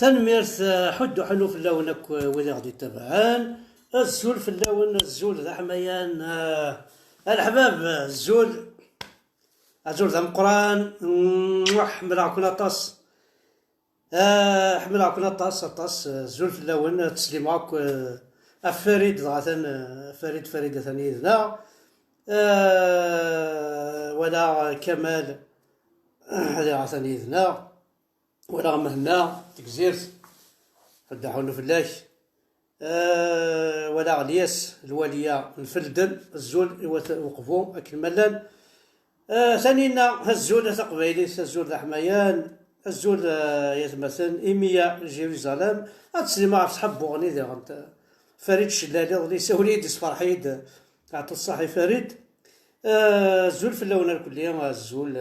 تنميرت حد حلو في اللونك وذي غادي تبعان الزول في اللون الزول ذا حميان الحباب الزول ذا مقران حمل عكنا طاس حمل عكنا طاس الزول في اللون تسليم عك فريد ضغطن فريد ثاني ذا ولا كمال هذا ثاني ذا ولا مهنا تكزيرت فدحون فلاش ولا غلياس الوالية الفلدن الزول وقفوا أكل ملان ثانينا الزول تقبيلي الزول ذا حميان الزول يتمثل إيميا جيروزالم أتسلم عرف صحاب بوغني ذي غنت فريد الشلالي ولي سوليد فرحيد عطل الصاحي فريد الزول في اللون الكلية الزول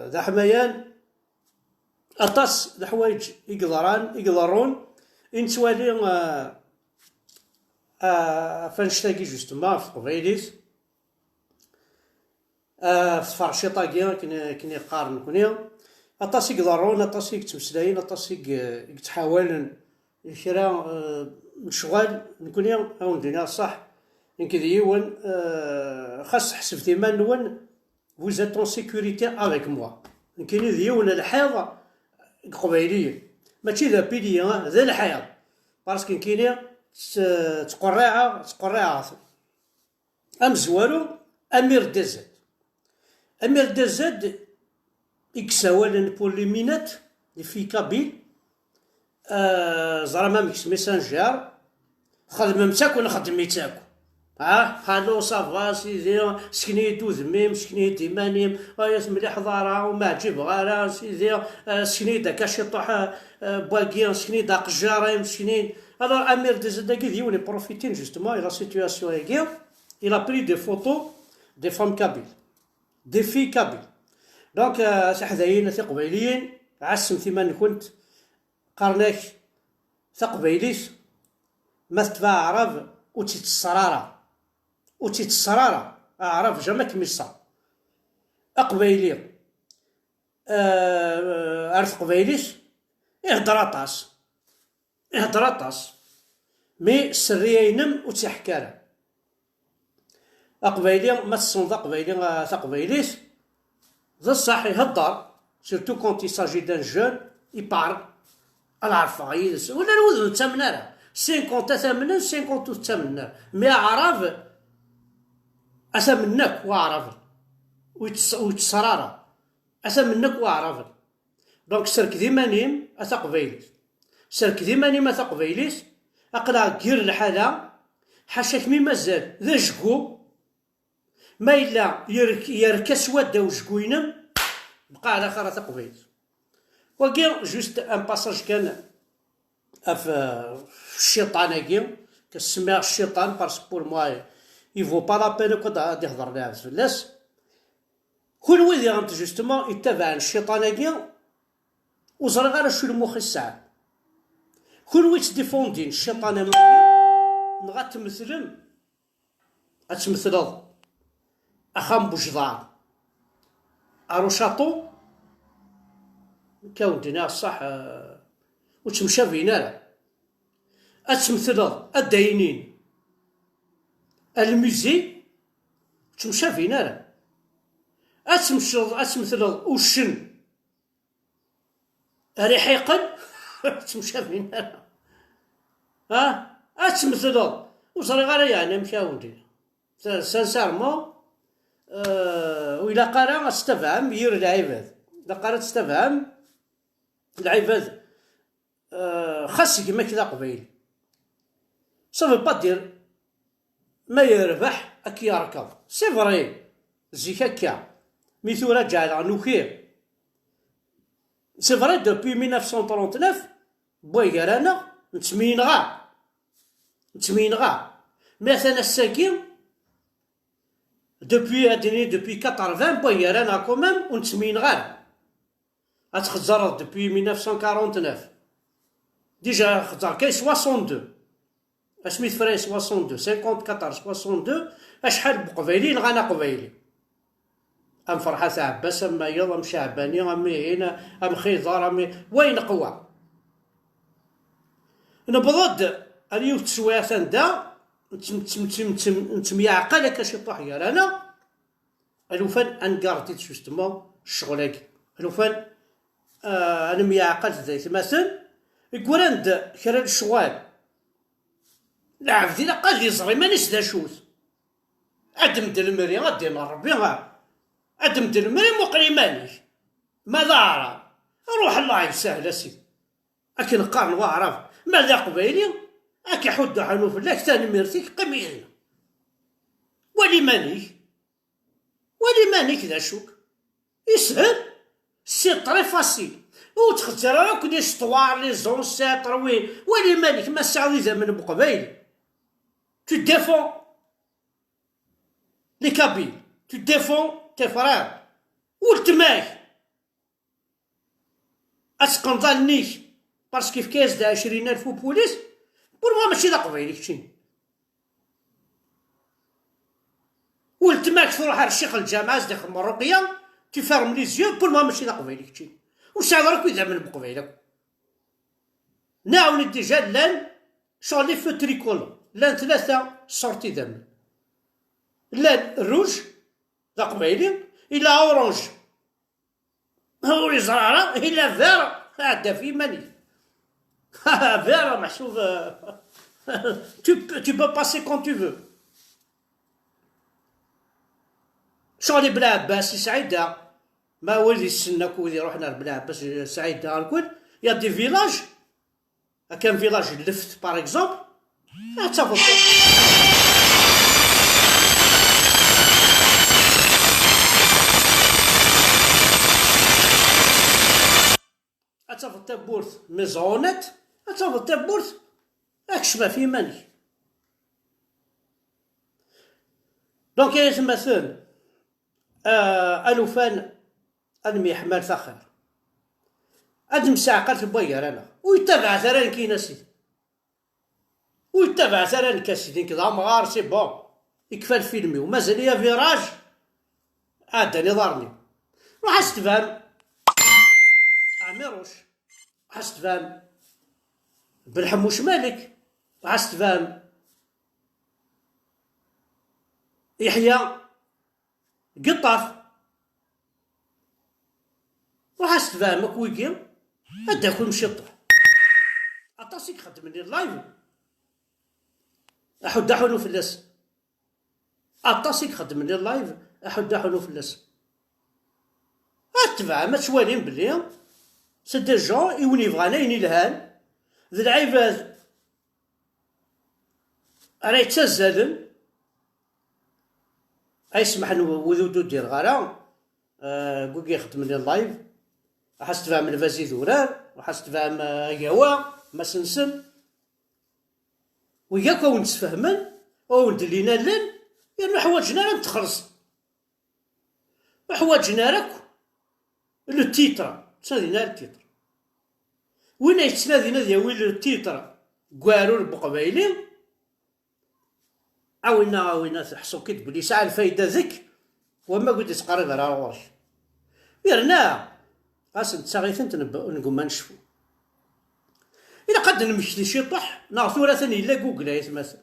ذا حميان أطاس الحوايج يقدرون إنتوالي فنشتاقي جوستما في قبيليت في فرشيطاكيا كني قارن كنيا أطاس يقدرون أطاس يتمسلاين أطاس يتحاولن كرا مشغال نكونيا أو ندينا صح نكذي ون خاص حسب ثمان ون vous êtes en sécurité avec moi نكيني ذيون الحيض قبيلية ماشي ذا بيليا ذا الحيض باسكو كيني تقرعة أم زوارو أمير دزاد إكساوالن بوليمينات في كابيل زرما ميكس ميسانجر خدم متاك ولا خدم ميتاكو هالو صافا سيدي سكني دوذميم سكني ديمانيم ياس مليح ضارة وما عجيب غارة سيدي سكني دا كاشيطوح بواكيان سكني دا قجاريم سكني alors Amir Dezadaki dit on est profité justement de la situation de guerre il a pris des photos des femmes kabyles des filles kabyles donc سحذاين ثقبيليين عسم ثمان كنت قرناك ثقبيليس ما تبع عرب وتتصرارة أعرف جمك ميسا أقبيلي أعرف قبيليس إهدر طاس مي سريينم وتحكارا أقبيلي ما تصنض أقبيلي ثقبيليس ذا الصح يهدر سيرتو كونت يساجي دان جون يبار العرفة يدس ولا الوذن تمنارا 50 ثمنا 50 ثمنا مي عرف أثمنك وعرف ويتصرارا أثمنك وعرف دونك سرك ذيمانيم أثقبيليس سرك ذيمانيم أثقبيليس أقرا كير الحالة حاشاك مي مازال ذا جكو ما إلا يركس ودا وجكوينم بقى على خرا ثقبيليس وكي جوست ان باساج كان في الشيطان هاكي كنسميها الشيطان باسكو بور موا يفو با لا بين كون غادي يهضر لها فلاس كل ويدي غنت جوستومون يتبع الشيطان هاكي وزرا غير شو المخ الساعه كل ويت ديفوندين الشيطان هاكي غتمثلم غتمثلض اخام بوجدار ارو شاطو كاون دينا الصح وتمشى فينا اتمثل الداينين الميزي تمشى فينا اتمثل وشن ريحيقا تمشى فينا اتمثل وصري غير يعني مشاو دينا سانسارمون وإلا قرا استفهم ير العباد إلا قرا تستفهم العباد خاص كيما كذا قبيل صافي با دير ما يربح اكي يركض سي فري زيك هكا مي ثورا جعل نوكير سي فري دوبي 1939 بويا رانا نتمينغا مثلا الساكين دوبي 80 بويا رانا كومام ونتمينغا أتخزر دوبي 1949 ديجا خزر كاين 62 اسميت فري 62 54 62 اشحال بقبيلي لغانا قبيلي ام فرحة عباس ام يض ام شعباني ام هنا ام خيضار ام وين قوى نبضد اليوم تسويا دا نتميعقل هكا شي طوح رانا الوفان انكاردي جوستومون الشغلاكي الوفان انا ميعقل زي مثلا يقول عند كرا الشغال لا عبدي لا قال لي زري مانيش ذا شوت ادم المري غادي ربي ادم المري مقري مانيش ماذا عرف روح الله يسهل سيدي اكي نقارن واعرف ماذا قبيلي اكي حد حنوف لك ثاني ميرتيك قميلنا ولي مانيك ذا شوك يسهل سي طري فاسيل وتختار راك لي ستوار لي زونسيتر وين ولي مانيك ما ساوي زمن بقبيل tu défends les Kabyles tu défends tes frères ولتماك اسقنطال نيش باسكو في كاس دا 20,000 بوليس بور ما ماشي دا قبيلي كشي ولتماك تروح على الشيخ الجامعة داخل مروقيا تفرم لي زيون بور ما ماشي دا قبيلي كشي وساعد راك إذا من بقبيلك ناول ديجا لان شغل في تريكولو لان ثلاثة صورتي دم لان الروج دا قبيلي إلا أورانج هو الزرارة إلا فيرا هذا في ماني فيرا محسوب tu peux passer quand tu veux شغلي بلا عباس سعيدة ما ولدي السنة كودي روحنا بلا عباس سعيدة الكل يا دي فيلاج كان فيلاج لفت باغ اكزومبل تصافو تصافو تابورت ميزونات تصافو تابورت اكشفا في ماني دونك يا مثلا الوفان انمي حمال فخر ادم ساعه تبوير انا ويتبع ثران كاين سيدي ويتبع ثران كاسيدين كذا مغار سي بون يكفى الفيلمي ومازال ليا فيراج عاد ضرني راح استفهم عميروش راح استفهم بالحموش مالك راح استفهم يحيى قطاف راح استفهمك ويكي هداك المشطح عطاسيك خدمني اللايف احد حلو في اللس عطاسيك خدمني اللايف احد حلو في اللس اتبع ما توالين بلي سي دي جون يوني بغانا ينيلهان ذي العباد راه يتسزلن يسمح وذودو دير غالا كوكي يخدمني اللايف راح استفهم الفازي ذورار راح استفهم يوا ما سنسن وياك وين تفهمن او ندلينا لن يعني حواجنا نتخلص حواجنا راك لو تيتر تسنادينا التيتر وين يتسنادينا ديال التيتر كوارو البقبايلي عاونا تحسو كي تقولي ساعة الفايدة ذك وما قلت تقرب على الغرش يرنا خاص نتساغيثن نقوم نشفو إلا قد نمشي شي طح نعرفو ثاني إلا جوجل مثلا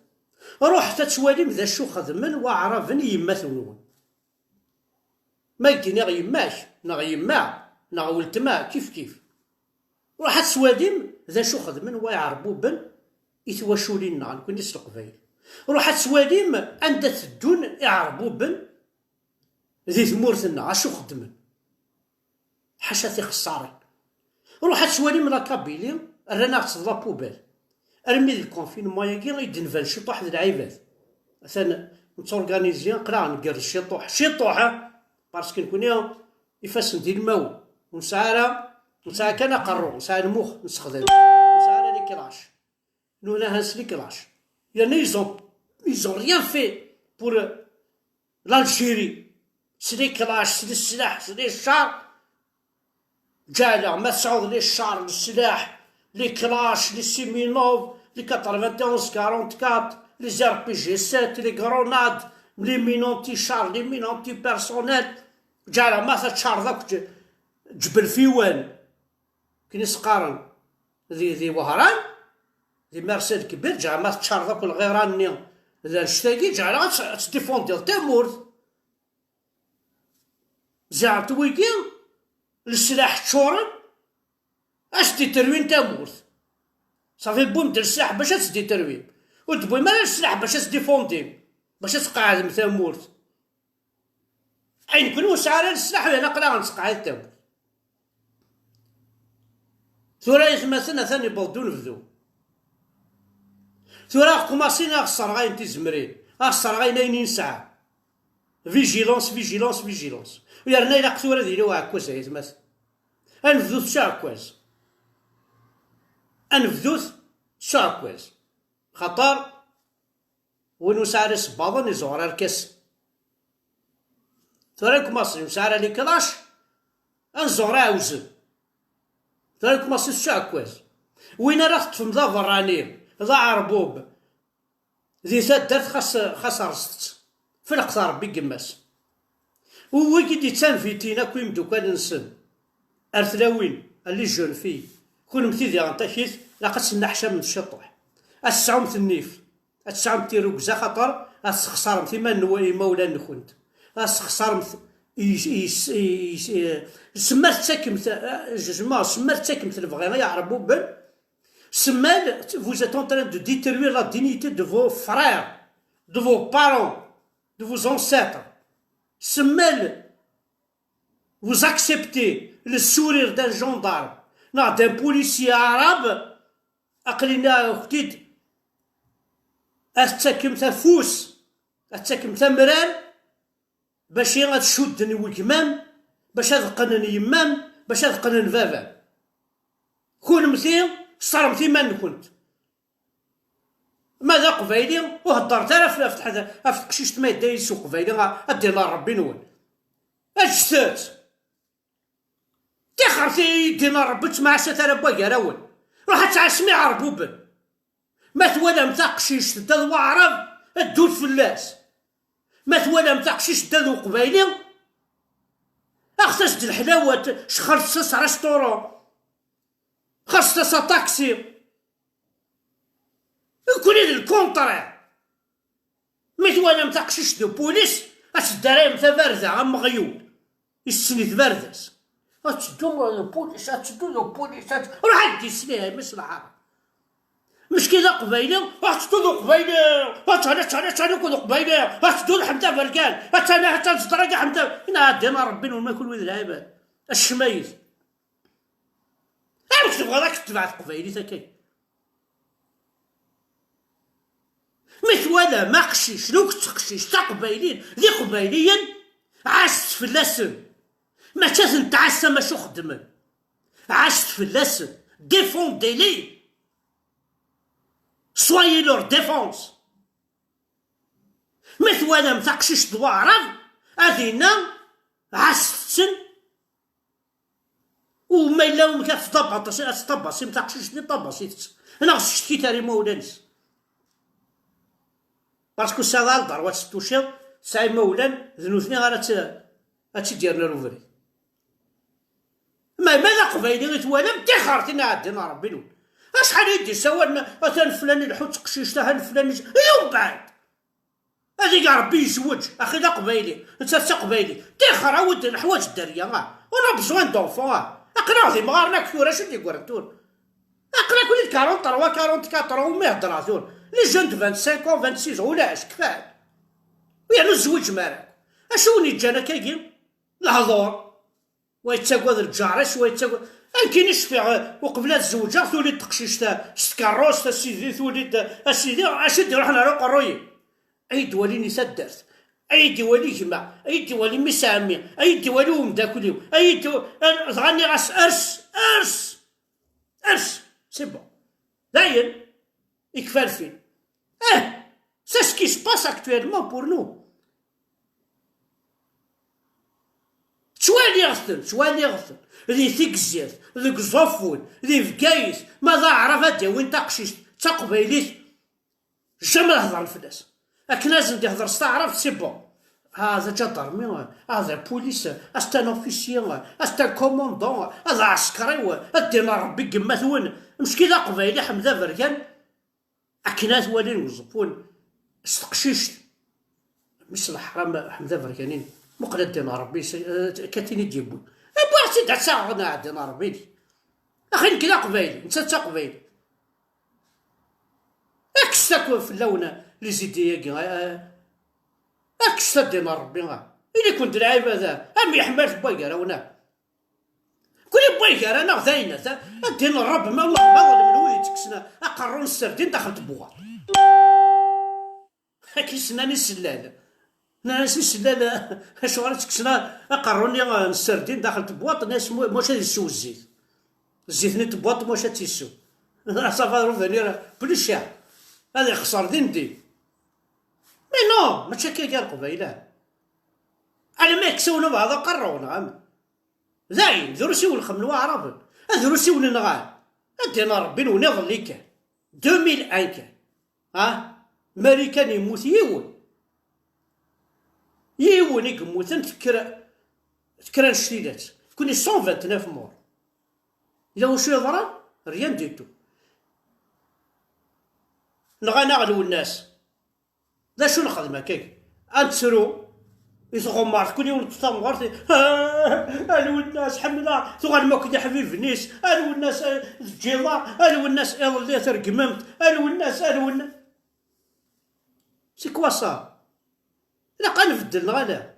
روح تتسوالي ذا شو خدمن وعرفن يما ثنون ما يديني غيماش نغيما نغولتما كيف روح تسواليم ذا شو خدمن ويعربو بن يتواشو لينا نكون نسلق فايل روح تسواليم عند تدون يعربو بن ذي ثمورتنا عشو خدمن حاشا في خساري روح تسواليم لا كابيلي رانا تصدى بوبال ارمي الكونفينمون ياكي يدنفن شطوح ذي العباد مثلا نتورغانيزيان قرا نقر شطوح باسكو نكون يفاس ندير الماو ونسعى كان قرو نسعى المخ نستخدم نسعى لي كلاش نونا هانس لي كلاش يعني ils ont rien fait pour l'Algérie c'est des clashs c'est des سلاح c'est des chars جالة ما تعوض لي الشار السلاح لي كلاش لي سيمينوف لي 91 44 لي زار بي جي 7 لي غروناد لي مينونتي شار لي مينونتي بيرسونيل جالة ما تشار ذاك جبل فيوان كي نسقارن ذي وهران دي مرسل كبير جا ما تشارضك الغيراني ذا الشتاقي جا تديفوندي التامورت زعمت ويكي السلاح تشورن اش تروين تامورت صافي بوم دير السلاح باش تسدي تروين وتبوي مال السلاح باش تديفوندي باش تقعد مثامورت عين كل وسعر السلاح ولا نقرا غنسقعد التامورت ثورا يتمثلنا ثاني بلدو نبدو ثورا كوماسينا الصرغاين تيزمرين الصرغاين اين ساعه فيجيلونس فيجيلونس فيجيلونس ويرنا الى ثورا ديالو عكواز يتمثل انفذوث شاكواز انفذوث شاكواز خطر وين سعر الصباضن يزور الكاس ثورا كوماسي سعر لي كلاش انزور عاوزن ثورا كوماسي شاكواز وين راه تفهم ذا فراني ذا عربوب ذي ثدرت خاص رصت في القطار ربي قماس وكي دي تنفيتينا كوي مدوكان نسن ارثلاوين اللي جون فيه كون متيدي غنطيحيت لاقا تسنحشا من الشطوح السعوم النيف السعوم تيروكزا خاطر اسخسر مثيما نوي مولا نكونت اسخسر سمات تاكمت جوجمون سمات تاكمت البغينا يعربو بن سمال vous êtes en train de détruire la dignité de vos frères, de vos parents, de vos ancêtres. Semmel, vous acceptez le sourire d'un gendarme, non, d'un policier arabe, أقلنا أختيد أتاكم تفوس أتاكم تمران باش غتشدني وكمام باش أذقنني يمام باش أذقنني بابا كون مثيل صرمتي ما كنت ماذا قبايلي وهضرت انا في فتح قشيشت ما يداير سوق قبايلي ادينا ربي نول اجسات تخرتي يدينا ربي تسمع ساتر باكا راول روح تعسمي عربوبا ما توالى متاع قشيشت دا وعرب الدود فلاس ما توالى متاع قشيشت دا قبايلي اختسد الحلاوه شخرت ساس ريستورون خاصة طاكسي يكون الكونطرير ميتوانا متاقشيش دو بوليس اتداري متا باردة عم مغيول السنيت باردس اتدو البوليس روح عدي السنية مش العرب مش كذا قبايلي اتدو قبايلي اتانا كذا قبايلي اتدو حمدا بركان اتانا حتى نزدرقا حمدا هنا دينا ربي وما كل وذ العباد الشمايز عرفت تبغى ذاك تبعت قبايلي تاكي مثوالا ما قشيش لو كنت قشيش تا قبايلين ذي قبايليا عاشت في اللسن ما تاثن تعسى ما شو خدمن عاشت في اللسن ديفوندي لي سوايي لور ديفونس مثوالا ما تقشيش دوا عرب اذينا عاشت وما إلا وما كتطبص ما تقشيش لي طبصيت انا غشتكي تاري مولانس باسكو سادا الدار واتستوشيض ساي مولان ذنوثني غادا ديرنا روفري ماذا قبايلي غير توالم تيخرتينا عدينا ربي نول اشحال يدي سوالنا مثلا فلان يلحو تقشيش تاع فلان يوم بعد هذيك ربي يزوج اخي ذا قبايلي انت قبايلي تيخر عاود الحوايج الداريه وانا بزوان دونفون اقرا في مغارنا كثور اش اللي كورتور اقرا كل 43 44 وما يهضر ثور لي جون 25 26 ولا اش كفايه ويعني الزوج مالك اشوني جانا كاين الهضور ويتساقوا الجارش ويتساقوا كاينش فيها وقبل الزوجه ثولي تقشيش تاع كاروس تاع سيدي ثولي اسيدي اش ديرو حنا راه قروي اي دوالي سدرت اي ديوالي جمع اي ديوالي مسامي اي ديوالي ومداكليو اي دو غاني غاس ارس سي بون داين يكفى الفيلم سي سكي سباس اكتويلمون بور نو شوالي غثن ذي تيكزيات ذي كزوفون ذي فكايس ماذا عرف هادي وين تقشيش تا قبايليت جامل هضر الفلاس لكن لازم تهضر استعرف سي بون هذا جدرمي هذا بوليس استان اوفيسيال استان كوموندون هذا عسكري ادينا ربي قمات وين مش كذا قبايلي حمزه بركان أكنات والين وزبون استقشيشت مش الحرام حمزة فركانين مقلة دينا ربي كاتيني تجيبو بوح سيد عساغنا دينا ربي أخي كدا قبايلي نتا تا قبايلي أكستاك في اللونة لي زيدي أكستا دينا ربي إلي كنت لعيب هذا أمي حملت بويكار ونا كل بويكار أنا غثاينة دين الرب ما الله ما ظلم الوليد تكسنا أقرون السردين دخلت بوغا كيسناني السلالة ناس السلالة شغل تكسنا أقروني السردين دخلت بواط ناس موش يسو الزيت نيت بواط موش تيسو صافا روفاني بلوشا هذا خسر دي مي نو ماشي كي قال قبيله على ما يكسونا بعض قرونا زاين دروسي والخمن وعرب دروسي ونغال ادينا ربي ونظل لي كان 2001 كان ماريكان يموت يموت يموت تكرا الشتيلات كوني 129 مور إلا واش يضرا ريان ديتو نغا نغلو الناس لا شو نخدم هكاك انتسرو يتغمر كل يوم تتغمر الو الناس حمله ثغر ما كنت حبيب نيس الو الناس الجيضة الو الناس اللي ترقممت الو الناس سي كوا صا لا قنفدل غالا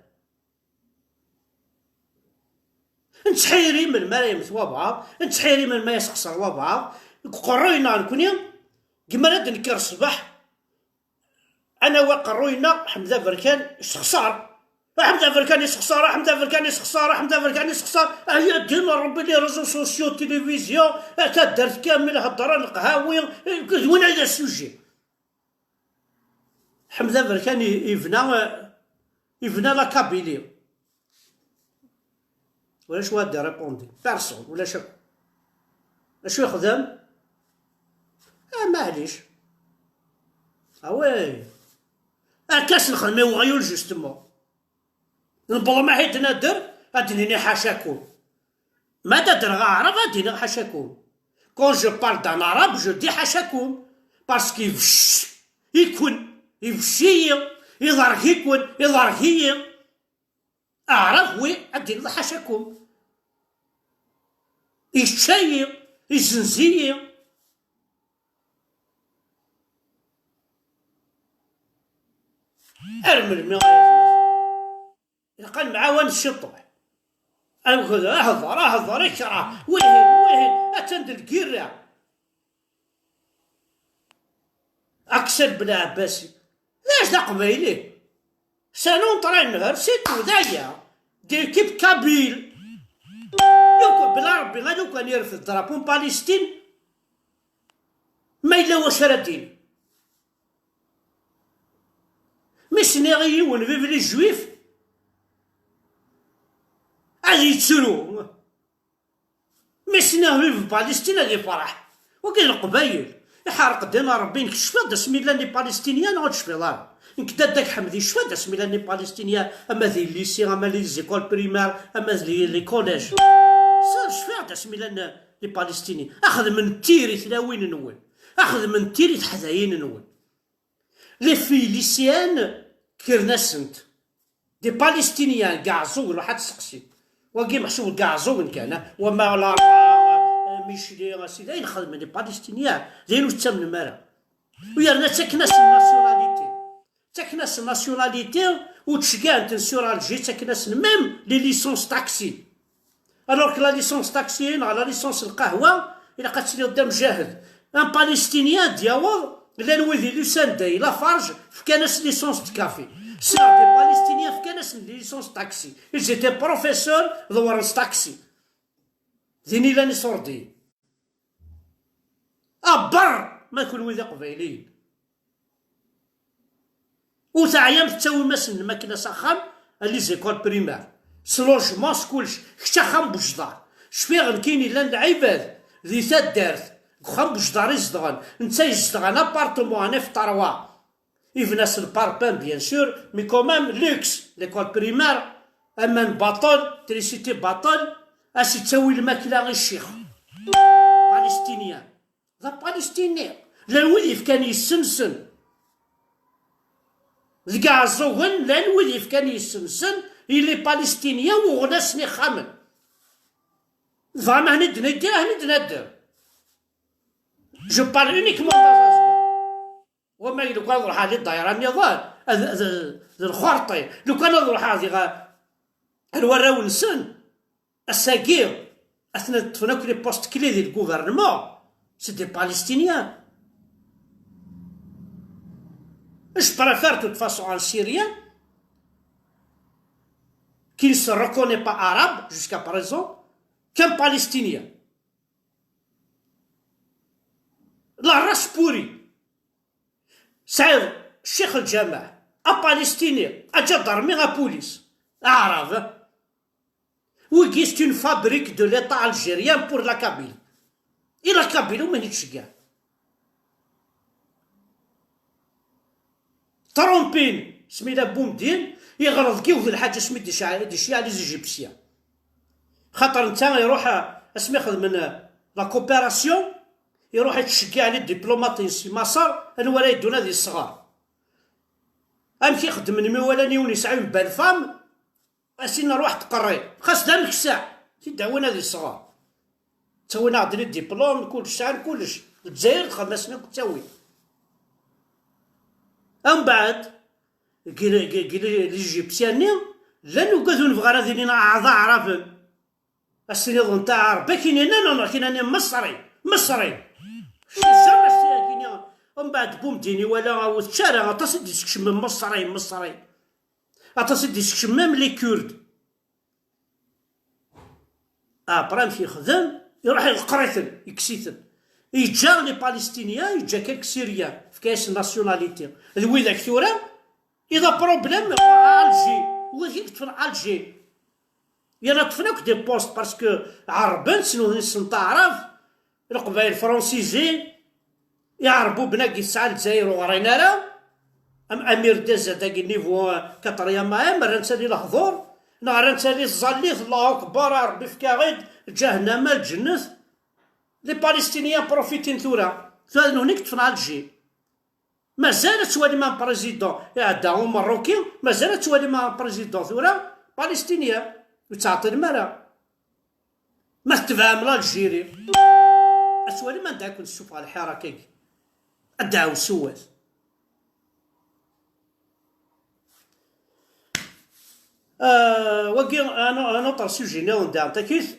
نتحيري من ما يمت وبعض نتحيري من ما يسخسر وبعض قروينا نكوني كما لا نكر الصباح انا وقروينا حمزه بركان يسخسر حمزه بركان يسخسر حمزه بركان يسخسر حمزه بركان يسخسر هي ديما ربي لي ريزو سوسيو تيليفزيون تدرت كامل هضره القهاوي وين هذا السوجي حمزه بركان يبنى لا كابيلي ولا شو هادي ريبوندي بيرسون ولا شو شو يخدم معليش وي كاس نخدم وغيول جوستمون نبغى ما حيت ندر اديني حاشاكم ما تدر غا اديني حاشاكم كون جو بار دان عرب جو دي حاشاكم باسكو يفش يكون يفشي يضرك يكون يضرك هي اعرف وي اديني حاشاكم يشيي يزنزي ارمل من قال معاون الشطح أخذ أهضر إكراه وين أتند الكيرة أكسر بلا عباسي ليش دا قبيلي سالون طرا النهار سيتو دايا دير كيب كابيل لو بلا ربي لو كان يرفض درابون باليستين ما إلا واش ردين مسنيغي ونفيف لي الجويف غادي يتسرو مسنا في باليستين هادي فرح وكاين القبايل يحرق دينا ربي نكشف هذا سميلا لي باليستينيان غتشفي الله نكدا داك حمدي شفا هذا سميلا لي باليستينيان اما ذي الليسي اما لي زيكول بريمير اما لي كوليج صار شفا هذا سميلا لي باليستينيان اخذ من تيري ثلاوين نول اخذ من تيري حذاين نول لي في ليسيان كيرنا سنت دي باليستينيان كاع زول واحد تسقسي وكي محسوب كاع زون كان وما لا ميشلي سيدي نخدم لي باليستينيان زين واش تسمن مالا ويرنا تكناس الناسيوناليتي وتشكانت سور الجي تكناس ميم لي ليسونس تاكسي الوغ لا ليسونس تاكسي على ليسونس القهوه الا قاتلي قدام جاهد ان باليستينيان دياوض لا نوذي لسان داي لا فارج فكاناس ليسونس كافي سي دي باليستينيان فكاناس ليسونس تاكسي جيتي بروفيسور دورس تاكسي زيني لاني صوردي بر ما يكون وذا قبيلين وتعيام تساوي مثلا الماكينه ساخام اللي زيكول بريمير سلوجمون سكولش كتا خام بوجدار شفيغ كاينين لان العباد ذي تدارت خام بوجدار يزدغن نتا يزدغن ابارتمون انا في طروا يفناس الباربان بيان سور مي كومام لوكس ليكول بريمير اما باطل تريسيتي باطل اسي تساوي الماكله غير الشيخ باليستينيان ذا باليستينيان لان ويدي كان يسنسن لكاع الزوغن، لان ويدي كان يسنسن إلي بالستينيان وغناسني خامن فريمون هني دندير هني دندر جو بار اونيكمون دازازكا. وما لو كان نروح هذه الدايره النظام الخرطي، لو كان نروح هذه الوراو نسن الساكير اثنا تفناك لي بوست كلي ديال الغوفرنمون سي دي بالستينيان. Je préfère de toute façon un Syrien qui ne se reconnaît pas arabe jusqu'à présent qu'un Palestinien. La race pourrie. C'est Cheikh el-Jamaa, un Palestinien, un gendarme, un police, arabe. Oui, c'est une fabrique de l'État algérien pour la Kabylie. Et la Kabylie, où est-ce ترومبين سميتها بومدين يغرض كيف الحاجه سميت دي شيعة لي زيجيبسيان، خاطر نتا يروح اسمي ياخذ من لا كوبيراسيون يروح يتشكى على الدبلوماطيين سي مصر انا ولا يدونا ذي الصغار ام كيخدم من مولاني ونسعى بالفام اسينا روح تقري خاص دامك الساعه تدعونا ذي الصغار تسوينا عندنا الدبلوم كلش ساعه كلش الجزائر خمسنا تسوي. أم بعد قيل الإيجيبسياني لانو كذو نبغى هذه لينا أعضاء عرفن السنيض نتاع عرب كاين انا كاين مصري كاين. ومن بعد بومديني ولا الشارع اتصل يسكشم مصري اتصل يسكشم ميم لي كورد برام في خدم يروح يقريثن يكسيثن يجا لي بالستينيان يجا كاك سيريان في كاس ناسيوناليتي الويداك ثورا اذا بروبليم الجي وكي كتفن الجي يلا طفناك دي بوست باسكو عربن سنو نتعرف القبائل الفرنسيزي يعربوا بناقي الساعه الجزائر وغرينا راه ام امير دازا داكي نيفو كاتريا معاه مرة نسالي الحضور نهار نسالي الزليث الله اكبر ربي في كاغيد جهنم الجنة لي بالستينيان بروفيتين ثورا ثاني هونيك تفنى الجي مازال توالي مع بريزيدون يعداهم مروكي مازال توالي مع بريزيدون ثورا بالستينيان وتعطي المرا ما تفهم لا الجيري اسوالي ما ندعك نشوف على الحاره كيك ادعو سوات وكي انا طر سوجينا وندعم تكيس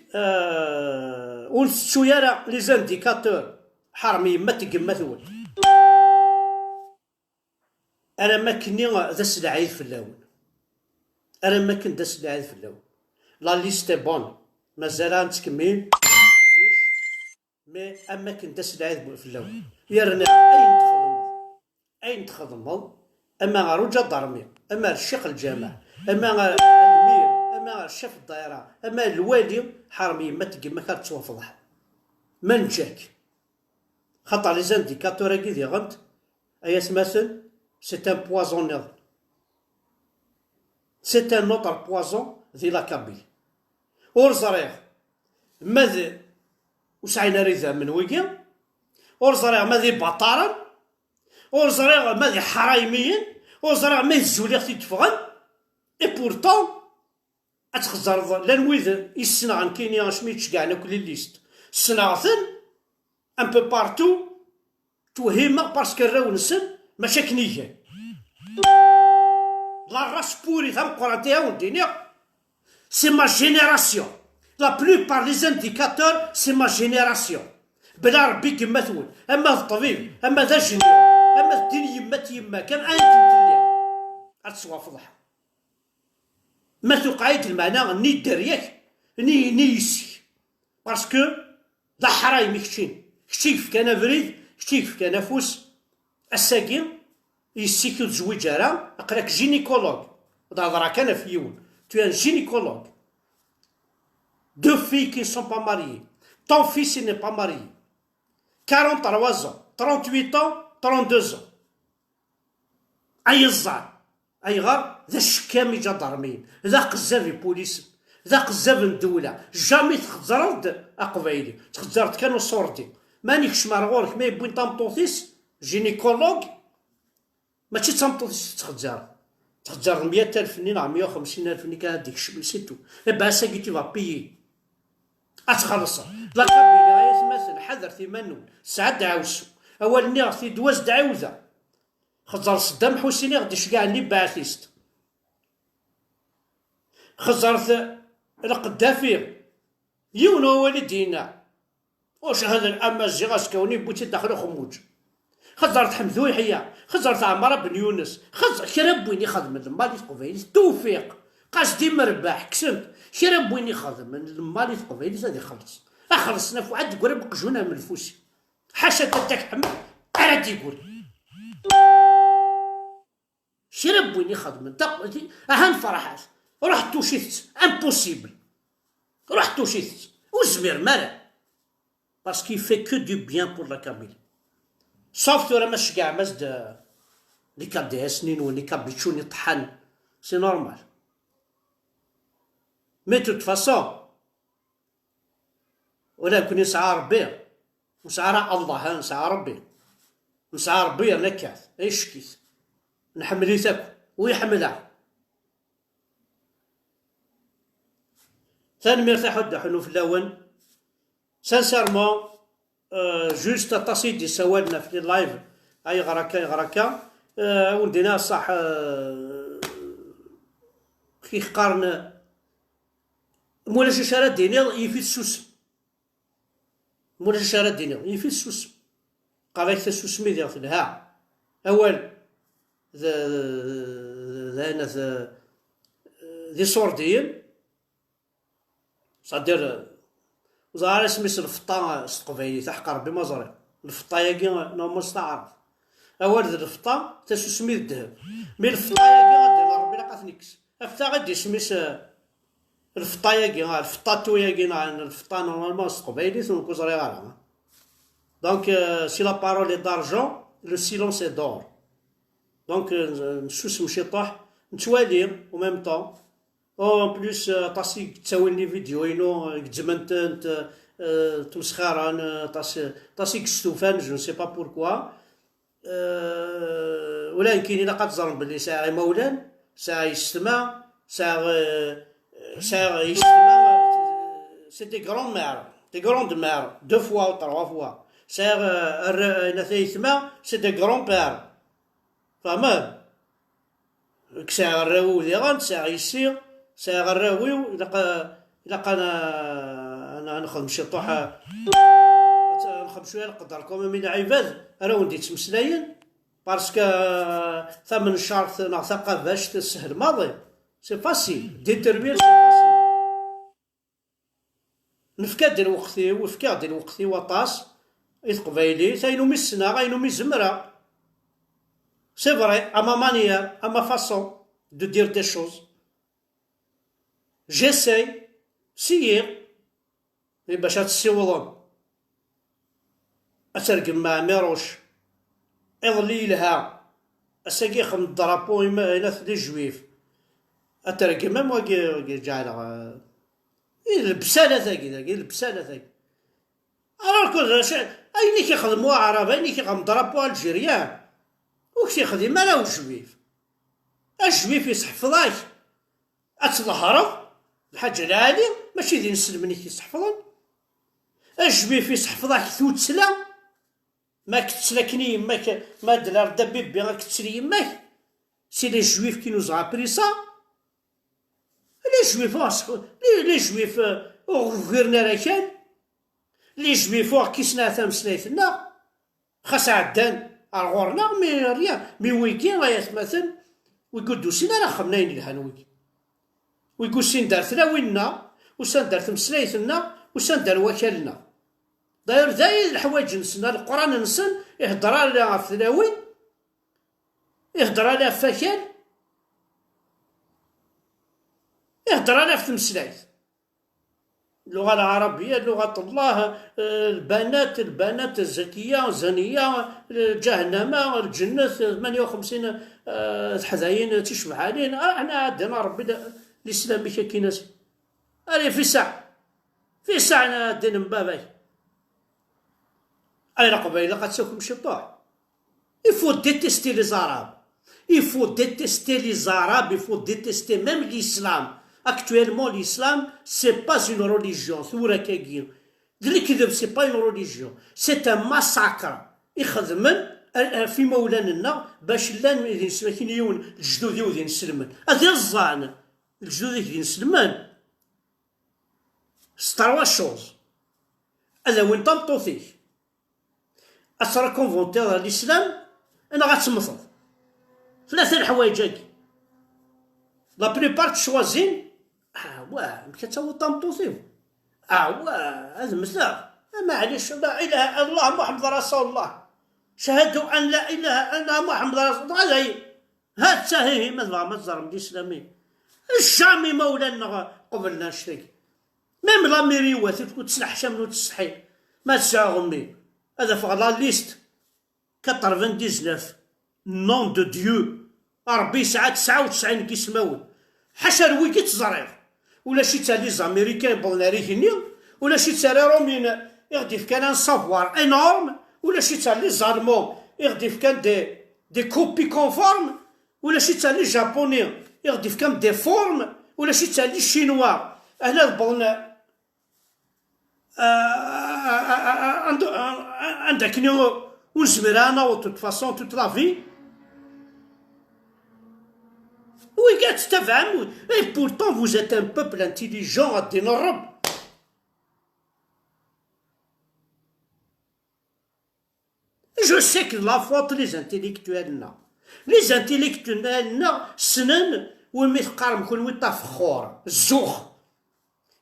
ونستشو يرى لي زانديكاتور حرمي ما تقما ثول انا ما كني ذا السلعيد في اللون انا ما كنت ذا السلعيد في اللون لا ليست بون مازال نتكمل مي اما كنت السلعيد في اللون يرنا اين تخدم اما غروجا ضرمي اما الشيخ الجامع اما الامير اما الشيف الدائره اما الوالي حرمي ما تقما كانت توفضح من جاك خاطر لي زانديكاتور كي غنت ايا سماسن سي ان بوازون سي ان اوتر بوازون ذي لا كابيل ورزريغ ماذا وسعينا ريذا من ويكي ورزريغ ماذي بطارا ورزريغ ماذي حرايميين ورزريغ ماذي الزوليغ تيتفغن اي بورتون اتخزر لان ويذ يسنا عن كينيا شميتش كاع كل ليست سناغثن ان بو بارتو توهيما باسكو راو نسن ماشا كنيجان لا راس بوري ثم قرانتيها وندينيا سي ما جينيراسيون لا بلوبار لي زانديكاتور سي ما جينيراسيون بلا ربي كيما ثول اما الطبيب اما ذا جينيور اما الدين يما كان عايت تليها غتسوا فضحها ما توقعيت المعنى ني درياك ني يسي باسكو لا حرايمي كشتي في كان فريد كشتي في كان فوس الساكين يسيكو تزويج راه اقراك جينيكولوج هضر كان في يون tu es un gynécologue. Deux filles qui ne sont pas mariées. Ton fils il n'est pas marié. 43 ans, 38 ans, 32 ans. أي الزار أي غار ذا الشكامي جا ضرمين ذا قزاف بوليس ذا قزاف الدولة جامي تخزرت أقبايلي تخزرت كانوا صورتي مانيكش مرغورك ما يبوين طامطوطيس جينيكولوج ماشي تمطوطيش تخجر 100,000 ني لا 150,000 ني كان هاديك الشبل سيتو با سا كي تي فا بيي اتخلص لا كابيلي غاية تمثل حذر ثمانون سعد عاوسو اول ني غثي دواز دعاوذة خزر صدام حسيني غدي شكاع ني باعثيست خزرت القدافي يونو والدينا واش هذا الامازيغ غاسكوني بوتي داخل خموج خزرت حمدو يحيى خزرت عمار بن يونس كرا بوين يخدم المالي تقبيلي توفيق قاصدي مرباح كسنت كرا بوين يخدم المالي تقبيلي هذا يخلص اخلصنا في واحد قرب قجونا من الفوسي حاشا تاك حمد اراد يقول شرب وين يخدم تقبلتي اهم فرحات رحت وشيت امبوسيبل رحت وشيت وزمير مالا باسكو في كو دو بيان بور لا كابيل صافت راه ماشي كاع مازد لي كادي سنين ولي كابيتشوني طحن سي نورمال مي توت فاسون ولكن يسعى ربي وسعى الله نسعى ربي نسعى ربي انا كاث ايش كيس نحملي تاكل ويحملها ثاني مرتاح ودا حنو في اللون سانسيرمون جوست تصيدي سوالنا في اللايف اي غركا ولدينا صح كي قارن مولاش شارع ديني يفيد السوس مولاش شارع ديني يفيد السوس قال لك السوس ميديا في الها اول ذا ذي صوردين صدر وزار سميس الفطا استقبيلي تحق ربي ما زري الفطا ياكي نورمال استعرف اول ذا الفطا تاسو سميت الذهب مي الفطا ياكي غادي ربي لاقات نيكس الفطا غادي سميس الفطا ياكي الفطاتو ياكي الفطا نورمالمون استقبيلي ثم كوزري غالا دونك سي لا بارول اي دارجون لو سيلونس اي دور دونك نسوس مشي طاح نتوالي او ميم طون اون بلوس طاسي تساويني فيديو ينو جمنت تمسخران طاسي كستوفان جو سي با بوركوا ولكن الا قد ظن بلي ساعه مولان ساعه يستمع ساعه يستمع سي دي غرون مير دي غروند مير دو فوا او تروا فوا ساعه الا يسمع سي دي غرون بير فاهمه كساعه الراوي اللي غان ساعه يسير ساعه الراوي الا انا نخدم شي طوحه نخدم شويه نقدر لكم من عباد راه ندي تمسلاين باسكو ثمن شهر ثقافه باش السهل ماضي سي فاسيل ديترمير سي فاسيل نفكا ديال وقتي وفكا ديال وقتي وطاس قبايلي ثاينو مي السنه غاينو مي زمره سي فري اما مانيير اما فاسون دو دير دي شوز جيساي سير باش تسيوضون اترقم مع ميروش اضلي لها اساقي خم الدرابو الى ثدي جويف اترقم مام واقي جعل البسالة ثاقي البسالة ثاقي انا كل ايني كيخدموا عرب ايني كيخدم درابو الجيريان وكش يخدم مالا وجويف الجويف يسحفظاك اتظهروا الحاجة العالي ماشي ذي نسلمني كيسحفظن الجويف يسحفظاك ثوتسلا ما كتسلكني يماك ما دلار دبيب غا كتسلي يماك سي لي جويف كي نوز ابري سا لي جويف لي جويف غفرنا راكان لي جويف كيسنا تمسلايتنا خاص عدان الغورنا مي ريان مي ويكي غايا مثلا ويقول سينا راه خمناين الهانويك ويقول سين دار ثلاوينا وسان دار تمسلايتنا وسان دار وكالنا داير زايد الحوايج نسنا القران نسن يهضر على ثلاوين يهضر على فكال يهضر على تمسلايت اللغة العربية لغة الله البنات الزكية الزنية جهنم الجنة 58 حذاين تشبه علينا احنا عندنا ربي الإسلام كي ناس أري في ساعة دين مبابي أي قبيلة قد سوكم شطاح Il faut détester les Arabes. Il faut détester les Arabes, il faut détester même l'islam. Actuellement, l'islam, c'est pas une religion. C'est pas une religion. C'est un massacre. يخدمن في مولانا باش لا كاين الجدود ديال نسلمن هذه الزان الجدود ديال نسلمن ستروا شوز هذا وين طمطوطيك أسرى كونفونتير الإسلام أنا غتمصد ثلاثة الحوايج هاكي لا بليبار تشوازين واه كتاو طمطوطيو واه هذا مثال معليش لا إله إلا الله محمد رسول الله شهدوا أن لا إله إلا محمد رسول الله هذا هي هاد تاهي ما تزرم الإسلامي الشامي مولانا قبلنا نشتكي ميم لاميري واتي تكون تسلح شامل وتسحي ما تساغمي هذا فوق لا ليست 99 نون دو ديو ربي ساعة 99 كيسماون حاشا الويكي تزريغ ولا شي تالي زاميريكان بولناريكيني ولا شي تالي رومين يغدي في كان ان سافوار انورم ولا شي تالي زالمون يغدي في كان دي كوبي كونفورم ولا شي تالي جابوني يغدي في كان دي فورم ولا شي تالي شينوا هنا بولنا عندك نيو ونزمر انا و توت فاسون توت لا في وي قاعد تفهم اي بورتون فوز ات ان بوبل انتيليجون الدين الرب جو سي كو لا فوت لي انتيليكتوالنا لي انتيليكتوالنا سنن وين يتقارن كل وين فخور الزوخ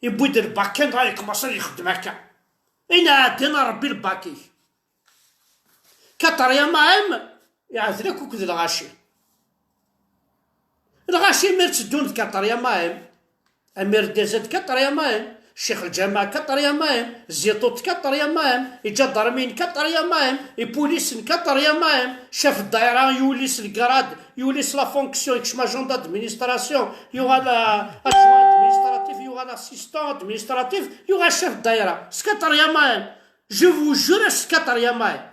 يبغي يدير باكين راه يكمص يخدم هكا اين دينا ربي الباكي كطريا ماهم يعذرك وكذا الغاشي مير تدون كطريا ماهم امير ديزاد كطريا ماهم الشيخ الجامع كطريا ماهم الزيطوط كطريا ماهم يجدر مين كطريا ماهم يبوليس كطريا ماهم شاف الدائره يوليس الكراد يوليس لا فونكسيون كشما جون دادمينستراسيون يوغا ادجوان ادمينستراتيف يوغا لاسيستون ادمينستراتيف يوغا شاف الدائره سكطريا ماهم جو فو جور سكطريا ماهم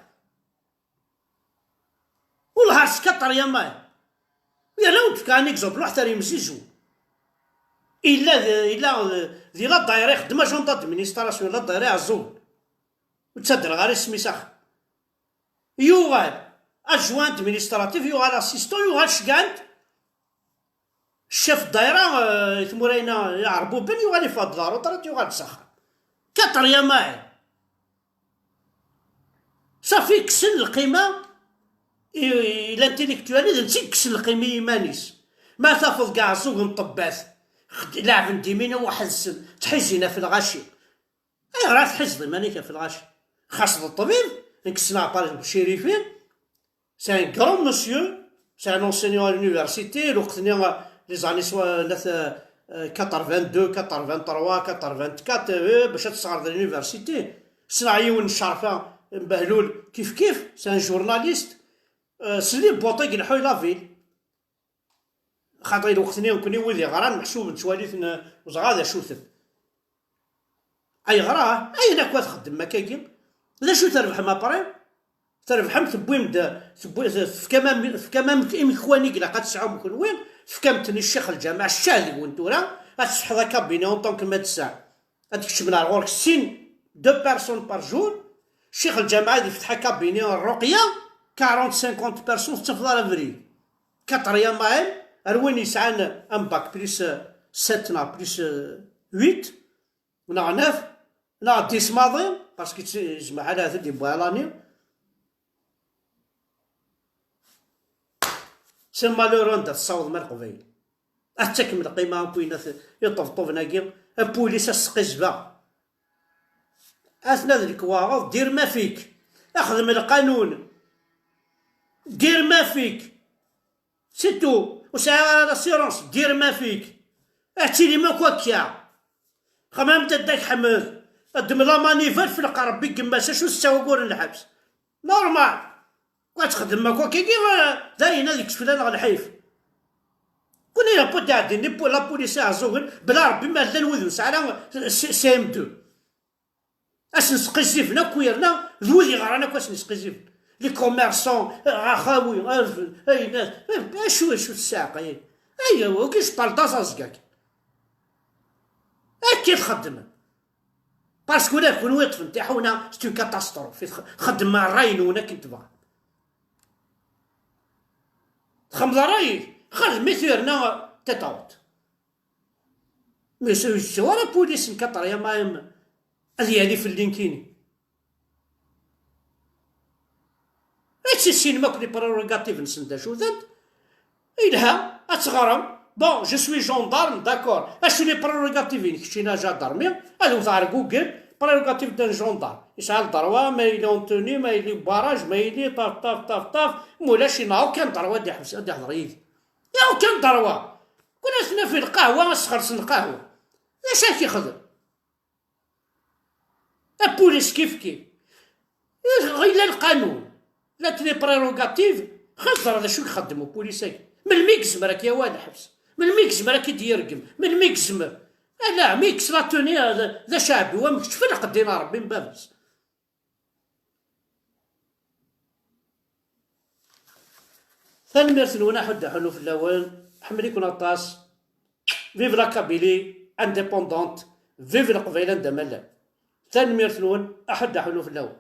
والها سكطريا ماهم يا لو كان اكزومبل واحد راه يمزيجو الا ذي لا دايره يخدم جون دادمينستراسيون لا دايره عزول وتصدر غير سميساخ يوغال ادجوان ادمينستراتيف يوغال اسيستون يوغال شكانت الشيف الدايره ثمورينا يعربو بن يوغال يفضل دارو طرات يوغال تسخر كطريا معي صافي كسن القيمه الانتيليكتواليزم تيكسن القيمه يمانيس ما تافض كاع سوق مطبات لاعب نديمينا وحزن تحزينا في الغاشي راه تحزني مانيكا في الغاشي خاصة الطبيب نكسنا بار شريفين سي ان كرون مسيو سي ان انسينيون ا لونيفرسيتي لوقتنا لي زاني سوا 82 83 84 باش تصغر لونيفرسيتي صناعيون الشرفه مبهلول كيف سي ان جورناليست سلي بوطيق نحوي لافيل خاطر الوقتني كوني ولي غران محسوب تواليت وزغاده شوثن اي غراه اي ناكوا تخدم ما كاين لا شو تربح ما بري تربح تبويم في كمام امكواني كلا قد تسعوا بكون وين في كامتن الشيخ الجامع الشاذي وانتورا غتفتح ذا كابيني اون طونك ما تسع غتكتب لنا غورك سين دو بيرسون بار جور الشيخ الجامع غادي يفتح كابيني الرقيه 40 50 بيرسون تفضل افري كطريا معاهم وين يسعان ان باك بليس 7 نا بليس 8 ونا 9 نا 10 ماضي باسكو يجمع على هذا دي بوالاني سي مالورون دا تصاوض مال قبيل اتكمل قيمه بوينات يطفطف ناقي بوليس السقيزبا اثنا ذيك واغض دير ما فيك اخدم القانون دير ما فيك سيتو وساعة لاسيرونس دير ما فيك اعتيلي ما كواكيا خمام تداك حمد قدم لا مانيفال في القرب بيك كماسا شو تساوي قول الحبس نورمال كتخدم ما كواكيا كيف داينا ديك فلان غا الحيف كوني لابو تعديني لا بوليس عزوغن بلا ربي ما لا الوذو ساعة سي ام 2 اش نسقي زيفنا كويرنا ذولي غرانا كواش نسقي زيفنا لي كوميرسون خاوي اي ناس شو الساعه ايوا وكيش بالطاس ازكاك اكيد خدم باسكو لا كون ويطف نتاعونا ستون كاتاستروف خدم مع الراين ونا كنت بغا خمض راي خرج مثيرنا تتاوت مي ولا بوليس نكطر يا ما هذه في اللينكيني ايش السينما كلي بروغاتيف نسندا شو ذات إلها أتغرم بون جو سوي جوندارم داكور اشو لي بروغاتيفين كشينا جاندارمي هادو تاع جوجل بروغاتيف دان جوندار يسعى دروا ما يلي اونتوني ما يلي باراج ما يلي طاف طاف طاف طاف مولاش ناو كان دروا دي حبس دي حضر يدي ياو كان دروا كنا سنا في القهوه نسخرس القهوه اش كيخدم البوليس كيف غير القانون لا تلي بروغاتيف خزر هذا شو يخدموا بوليساك من الميكس راك يا واد حبس من الميكس راك يديرقم من الميكس لا ميكس لا توني ذا شعبي ومكش فرق دينا ربي مبابس ثاني مرسلونا حد حلو في الاول حمليكم الطاس فيف لا كابيلي انديبوندونت فيف القبيله ندملا ثاني مرسلون احد حلو في الاول